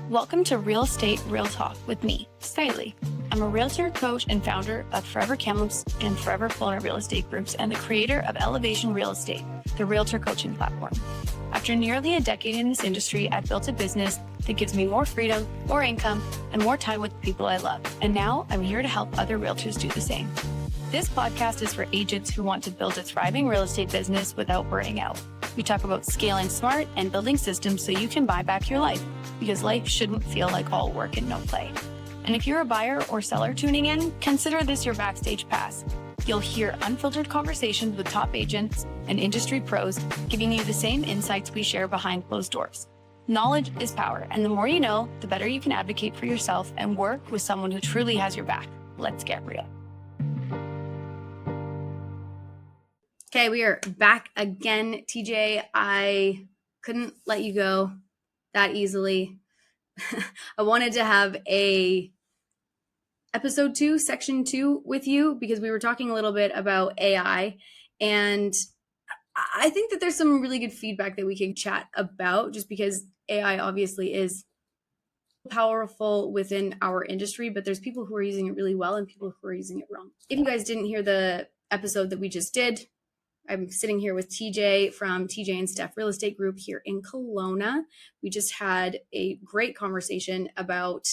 Welcome to Real Estate Real Talk with me, Skyleigh. I'm a realtor, coach, and founder of Forever Kamloops and Forever Kelowna Real Estate Groups and the creator of Elevation Real Estate, the realtor coaching platform. After nearly a decade in this industry, I've built a business that gives me more freedom, more income, and more time with the people I love. And now I'm here to help other realtors do the same. This podcast is for agents who want to build a thriving real estate business without burning out. We talk about scaling smart and building systems so you can buy back your life, because life shouldn't feel like all work and no play. And if you're a buyer or seller tuning in, consider this your backstage pass. You'll hear unfiltered conversations with top agents and industry pros, giving you the same insights we share behind closed doors. Knowledge is power, and the more you know, the better you can advocate for yourself and work with someone who truly has your back. Let's get real. Okay, we are back again. TJ, I couldn't let you go that easily. I wanted to have a episode 2, section 2 with you because we were talking a little bit about AI, and I think that there's some really good feedback that we can chat about, just because AI obviously is powerful within our industry, but there's people who are using it really well and people who are using it wrong. If you guys didn't hear the episode that we just did, I'm sitting here with TJ from TJ and Steph Real Estate Group here in Kelowna. We just had a great conversation about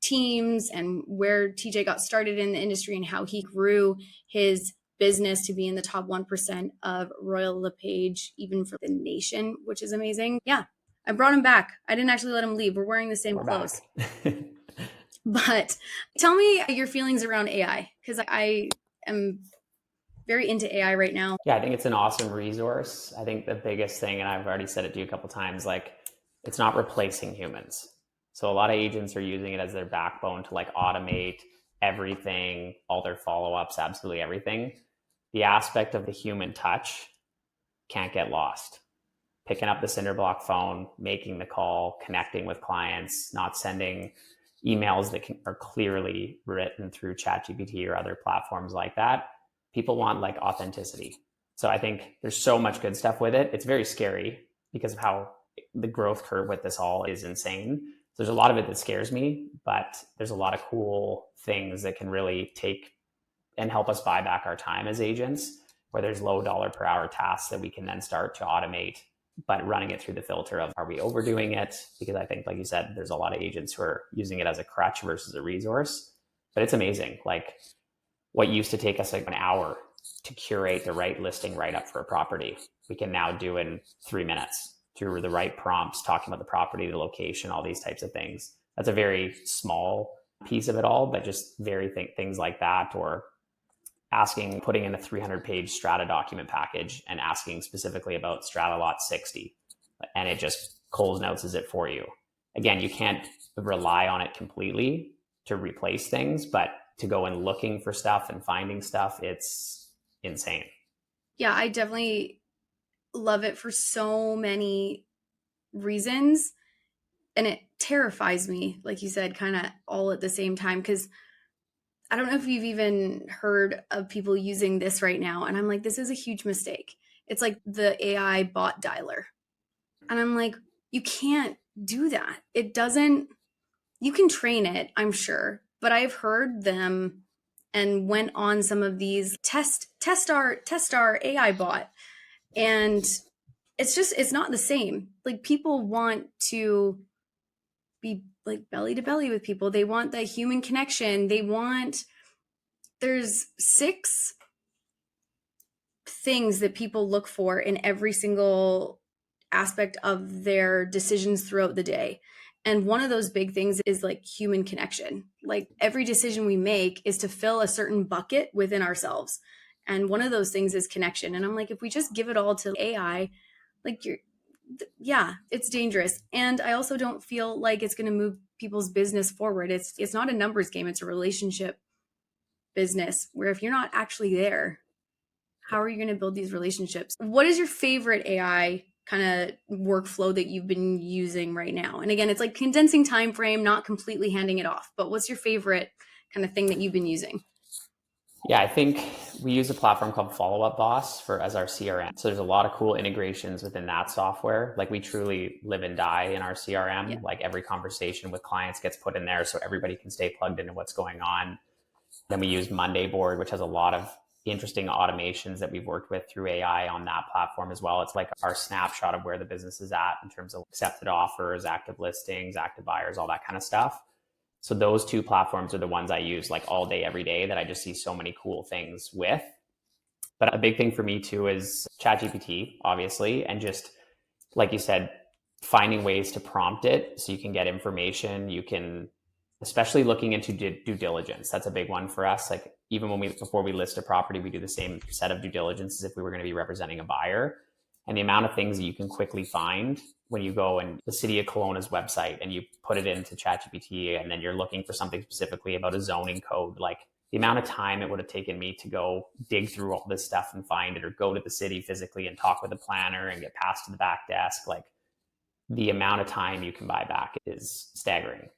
teams and where TJ got started in the industry and how he grew his business to be in the top 1% of Royal LePage, even for the nation, which is amazing. Yeah, I brought him back. I didn't actually let him leave. We're wearing the same clothes. But tell me your feelings around AI, because I am very into AI right now. Yeah, I think it's an awesome resource. I think the biggest thing, and I've already said it to you a couple of times, like it's not replacing humans. So a lot of agents are using it as their backbone to like automate everything, all their follow-ups, absolutely everything. The aspect of the human touch can't get lost. Picking up the cinder block phone, making the call, connecting with clients, not sending emails that are clearly written through ChatGPT or other platforms like that. People want like authenticity. So I think there's so much good stuff with it. It's very scary because of how the growth curve with this all is insane. So there's a lot of it that scares me, but there's a lot of cool things that can really take and help us buy back our time as agents, where there's low dollar per hour tasks that we can then start to automate, but running it through the filter of, are we overdoing it? Because I think, like you said, there's a lot of agents who are using it as a crutch versus a resource, but it's amazing. Like what used to take us like an hour to curate the right listing right up for a property, we can now do in 3 minutes through the right prompts, talking about the property, the location, all these types of things. That's a very small piece of it all, but just things like that, or putting in a 300-page strata document package and asking specifically about strata lot 60, and it just Coles notes it for you. Again, you can't rely on it completely to replace things, but to go and looking for stuff and finding stuff, it's insane. Yeah, I definitely love it for so many reasons. And it terrifies me, like you said, kind of all at the same time, because I don't know if you've even heard of people using this right now. And I'm like, this is a huge mistake. It's like the AI bot dialer. And I'm like, you can't do that. It doesn't, you can train it, I'm sure. But I've heard them and went on some of these test our AI bot. And it's not the same. Like people want to be like belly to belly with people. They want the human connection. There's 6 things that people look for in every single aspect of their decisions throughout the day. And one of those big things is like human connection. Like every decision we make is to fill a certain bucket within ourselves. And one of those things is connection. And I'm like, if we just give it all to AI, like it's dangerous. And I also don't feel like it's going to move people's business forward. It's not a numbers game. It's a relationship business where if you're not actually there, how are you going to build these relationships? What is your favorite AI kind of workflow that you've been using right now? And again, it's like condensing time frame, not completely handing it off, but what's your favorite kind of thing that you've been using? Yeah, I think we use a platform called Follow Up Boss as our CRM. So there's a lot of cool integrations within that software. Like we truly live and die in our CRM. Yeah. Like every conversation with clients gets put in there so everybody can stay plugged into what's going on. Then we use Monday Board, which has a lot of interesting automations that we've worked with through AI on that platform as well. It's like our snapshot of where the business is at in terms of accepted offers, active listings, active buyers, all that kind of stuff. So those two platforms are the ones I use like all day, every day that I just see so many cool things with. But a big thing for me too is ChatGPT, obviously, and just like you said, finding ways to prompt it so you can get information. You can, especially looking into due diligence. That's a big one for us. Like even before we list a property, we do the same set of due diligence as if we were going to be representing a buyer. And the amount of things that you can quickly find when you go in the city of Kelowna's website and you put it into ChatGPT and then you're looking for something specifically about a zoning code, like the amount of time it would have taken me to go dig through all this stuff and find it, or go to the city physically and talk with a planner and get passed to the back desk, like the amount of time you can buy back is staggering.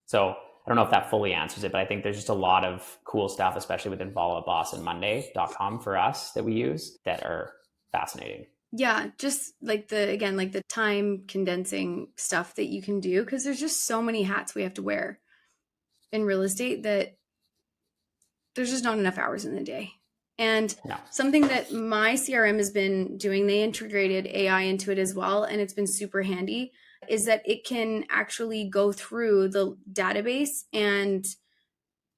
So I don't know if that fully answers it, but I think there's just a lot of cool stuff, especially within Follow Up Boss and Monday.com for us that we use that are fascinating. Yeah, just like the time condensing stuff that you can do, because there's just so many hats we have to wear in real estate that there's just not enough hours in the day. And something that my CRM has been doing, they integrated AI into it as well, and it's been super handy, is that it can actually go through the database and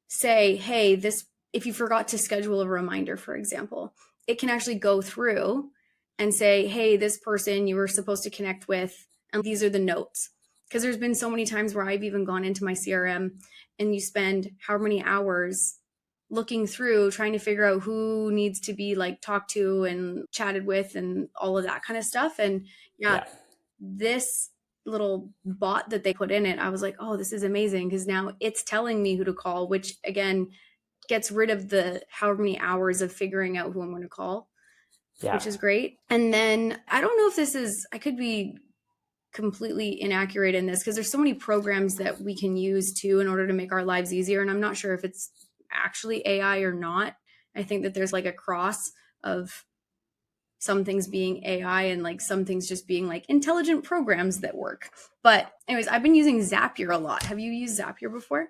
say, hey, this, if you forgot to schedule a reminder, for example, it can actually go through and say, hey, this person you were supposed to connect with, and these are the notes. Because there's been so many times where I've even gone into my CRM and you spend how many hours looking through trying to figure out who needs to be like talked to and chatted with and all of that kind of stuff. And this little bot that they put in it, I was like, oh, this is amazing, because now it's telling me who to call, which again gets rid of the how many hours of figuring out who I'm going to call, which is great. And then I don't know if this is, I could be completely inaccurate in this, because there's so many programs that we can use too in order to make our lives easier. And I'm not sure if it's actually AI or not. I think that there's like a cross of some things being AI and like some things just being like intelligent programs that work. But anyways, I've been using Zapier a lot. Have you used Zapier before?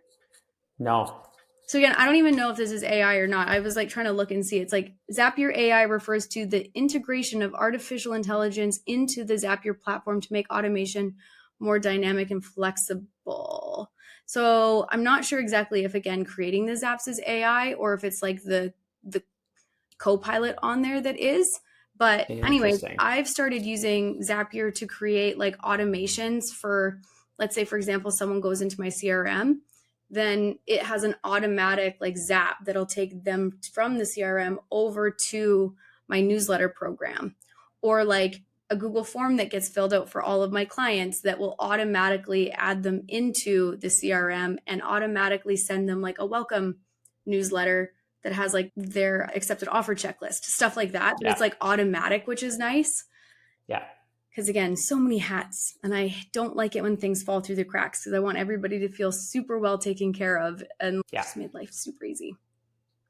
No. So again, I don't even know if this is AI or not. I was like trying to look and see. It's like Zapier AI refers to the integration of artificial intelligence into the Zapier platform to make automation more dynamic and flexible. So I'm not sure exactly if, again, creating the Zaps is AI or if it's like the co-pilot on there that is. But anyways, I've started using Zapier to create like automations for, let's say, for example, someone goes into my CRM, then it has an automatic like zap that'll take them from the CRM over to my newsletter program, or like a Google form that gets filled out for all of my clients that will automatically add them into the CRM and automatically send them like a welcome newsletter that has like their accepted offer checklist, stuff like that. But it's like automatic, which is nice. Yeah. Because again, so many hats, and I don't like it when things fall through the cracks, because I want everybody to feel super well taken care of and just made life super easy.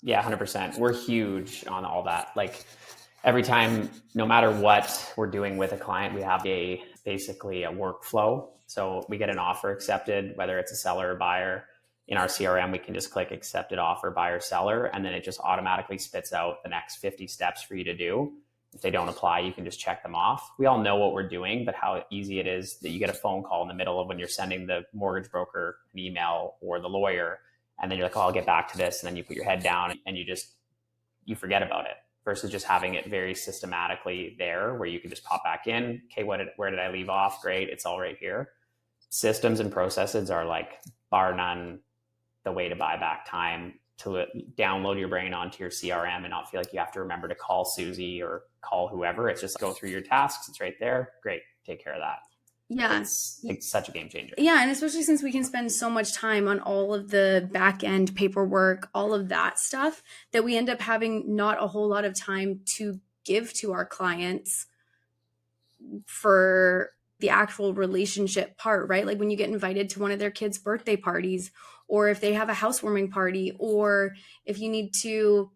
Yeah, 100%. We're huge on all that. Like every time, no matter what we're doing with a client, we have basically a workflow. So we get an offer accepted, whether it's a seller or buyer. In our CRM, we can just click accepted offer, buyer, seller, and then it just automatically spits out the next 50 steps for you to do. If they don't apply, you can just check them off. We all know what we're doing, but how easy it is that you get a phone call in the middle of when you're sending the mortgage broker an email or the lawyer, and then you're like, oh, I'll get back to this. And then you put your head down and you forget about it, versus just having it very systematically there where you can just pop back in. Okay, where did I leave off? Great, it's all right here. Systems and processes are like bar none the way to buy back time, to download your brain onto your CRM and not feel like you have to remember to call Susie or call whoever. It's just go through your tasks. It's right there. Great. Take care of that. Yeah. It's such a game changer. Yeah. And especially since we can spend so much time on all of the back end paperwork, all of that stuff, that we end up having not a whole lot of time to give to our clients for the actual relationship part, right? Like when you get invited to one of their kids' birthday parties, or if they have a housewarming party, or if you need to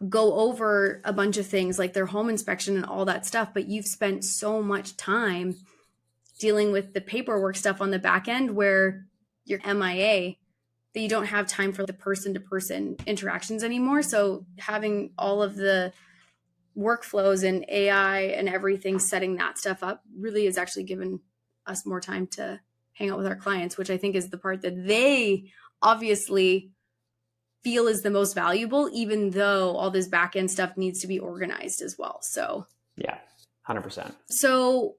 go over a bunch of things like their home inspection and all that stuff, but you've spent so much time dealing with the paperwork stuff on the back end where you're MIA that you don't have time for the person-to-person interactions anymore. So having all of the workflows and AI and everything setting that stuff up really has actually given us more time to hang out with our clients, which I think is the part that they obviously feel is the most valuable, even though all this back end stuff needs to be organized as well. So yeah, 100%. So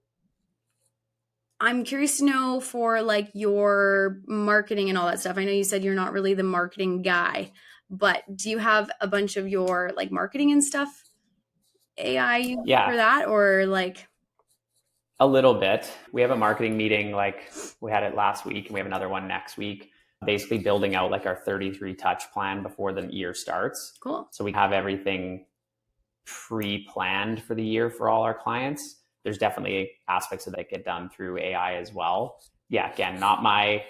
I'm curious to know for like your marketing and all that stuff. I know you said you're not really the marketing guy, but do you have a bunch of your like marketing and stuff AI for that, or like? A little bit. We have a marketing meeting, like we had it last week and we have another one next week, basically building out like our 33 touch plan before the year starts. Cool. So we have everything pre-planned for the year for all our clients. There's definitely aspects of that get done through AI as well. Yeah, again, not my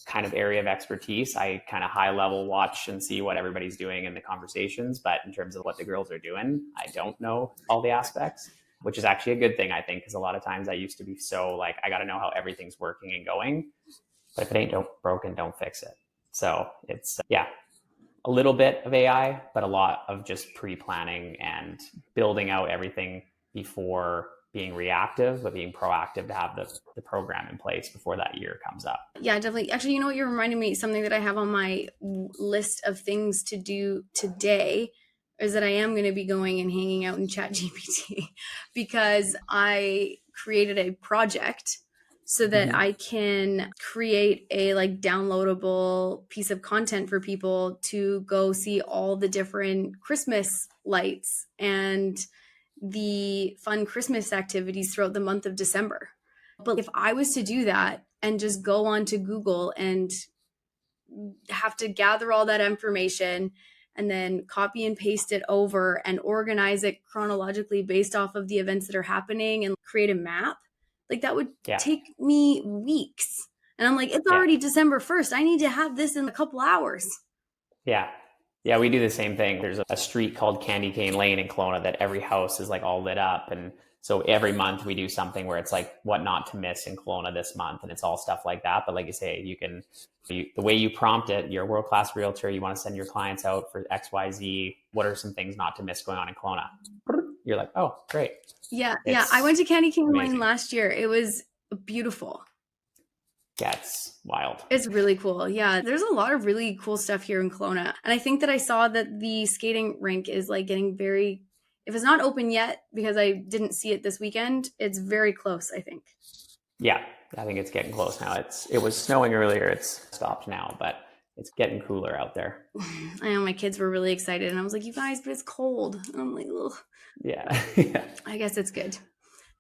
kind of area of expertise. I kind of high level watch and see what everybody's doing in the conversations. But in terms of what the girls are doing, I don't know all the aspects, which is actually a good thing, I think, because a lot of times I used to be so like, I got to know how everything's working and going. But if it ain't broken, don't fix it. So it's, yeah, a little bit of AI, but a lot of just pre-planning and building out everything before being reactive, but being proactive to have the program in place before that year comes up. Yeah, definitely. Actually, you know what? You're reminding me, something that I have on my list of things to do today is that I am going to be going and hanging out in ChatGPT because I created a project so that I can create a like downloadable piece of content for people to go see all the different Christmas lights and the fun Christmas activities throughout the month of December. But if I was to do that and just go on to Google and have to gather all that information and then copy and paste it over and organize it chronologically based off of the events that are happening and create a map, like that would take me weeks. And I'm like, it's already December 1st. I need to have this in a couple hours. Yeah, we do the same thing. There's a street called Candy Cane Lane in Kelowna that every house is like all lit up. And so every month we do something where it's like what not to miss in Kelowna this month. And it's all stuff like that. But like you say, the way you prompt it, you're a world-class realtor, you want to send your clients out for XYZ. What are some things not to miss going on in Kelowna? You're like, oh, great. Yeah. I went to Candy Cane Lane last year. It was beautiful. Yeah, it's wild. It's really cool. Yeah, there's a lot of really cool stuff here in Kelowna. And I think that I saw that the skating rink is like getting very, if it's not open yet, because I didn't see it this weekend, it's very close, I think. Yeah, I think it's getting close now. It was snowing earlier. It's stopped now, but it's getting cooler out there. I know my kids were really excited and I was like, you guys, but it's cold. And I'm like, ugh. Yeah. I guess it's good.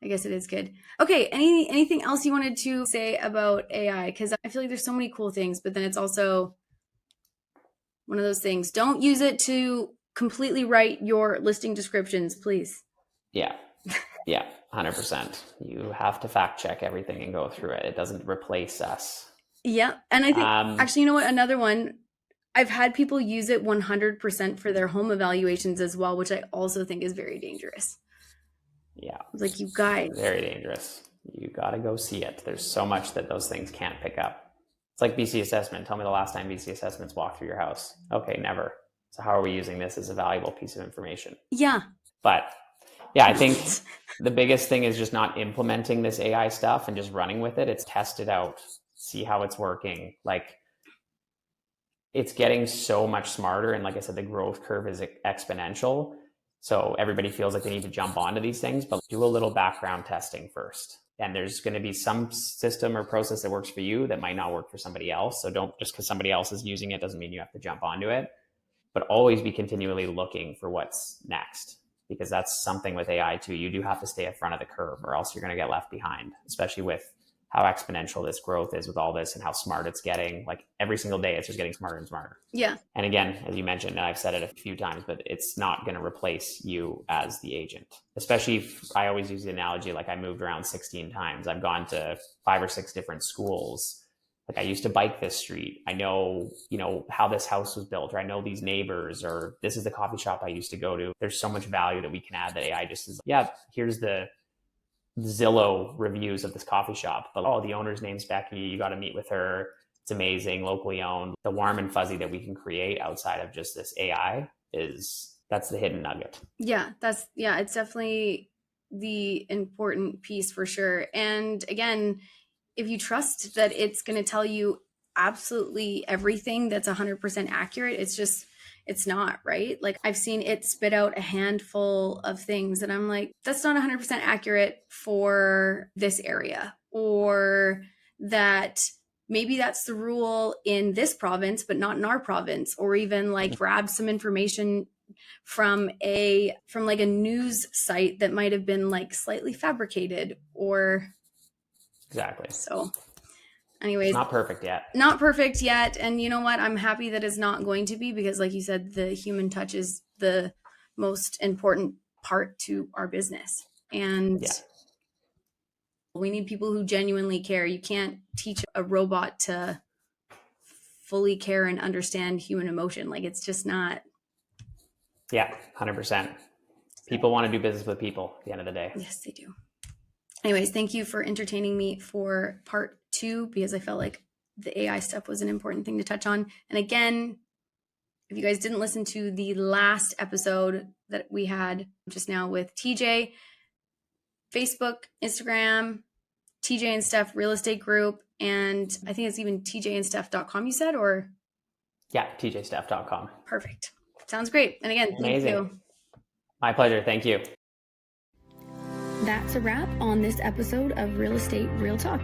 I guess it is good. Okay. Anything else you wanted to say about AI? Because I feel like there's so many cool things, but then it's also one of those things. Don't use it to completely write your listing descriptions, please. Yeah. 100%. You have to fact check everything and go through it. It doesn't replace us. Yeah. And I think, actually, you know what? Another one, I've had people use it 100% for their home evaluations as well, which I also think is very dangerous. Yeah. Like, you guys. Very dangerous. You got to go see it. There's so much that those things can't pick up. It's like BC assessment. Tell me the last time BC assessments walked through your house. Okay, never. So how are we using this as a valuable piece of information? Yeah. But yeah, I think the biggest thing is just not implementing this AI stuff and just running with it. It's test it out, see how it's working. Like, it's getting so much smarter. And like I said, the growth curve is exponential. So everybody feels like they need to jump onto these things, but do a little background testing first. And there's going to be some system or process that works for you that might not work for somebody else. So don't, just because somebody else is using it doesn't mean you have to jump onto it, but always be continually looking for what's next, because that's something with AI too. You do have to stay in front of the curve or else you're going to get left behind, especially with how exponential this growth is with all this and how smart it's getting. Like every single day, it's just getting smarter and smarter. Yeah. And again, as you mentioned, and I've said it a few times, but it's not going to replace you as the agent. Especially if I always use the analogy, like I moved around 16 times. I've gone to 5 or 6 different schools. Like, I used to bike this street. I know, how this house was built, or I know these neighbors, or this is the coffee shop I used to go to. There's so much value that we can add that AI just is, yeah, here's the Zillow reviews of this coffee shop. But, oh, the owner's name's Becky. You got to meet with her. It's amazing, locally owned. The warm and fuzzy that we can create outside of just this AI that's the hidden nugget. Yeah, it's definitely the important piece for sure. And again, if you trust that it's going to tell you absolutely everything that's 100% accurate, it's not, right? Like, I've seen it spit out a handful of things and I'm like, that's not 100% accurate for this area, or that maybe that's the rule in this province, but not in our province, or even like grab some information from like a news site that might have been like slightly fabricated, or exactly. So anyways, it's not perfect yet. And you know what? I'm happy that it's not going to be, because like you said, the human touch is the most important part to our business. And we need people who genuinely care. You can't teach a robot to fully care and understand human emotion. Like, it's just not. Yeah, 100%. People want to do business with people at the end of the day. Yes, they do. Anyways, thank you for entertaining me for part 2, because I felt like the AI stuff was an important thing to touch on. And again, if you guys didn't listen to the last episode that we had just now with TJ, Facebook, Instagram, TJ and Steph Real Estate Group, and I think it's even tjandsteph.com you said, or? Yeah, tjsteph.com. Perfect. Sounds great. And again, amazing. Thank you. My pleasure. Thank you. That's a wrap on this episode of Real Estate Real Talk.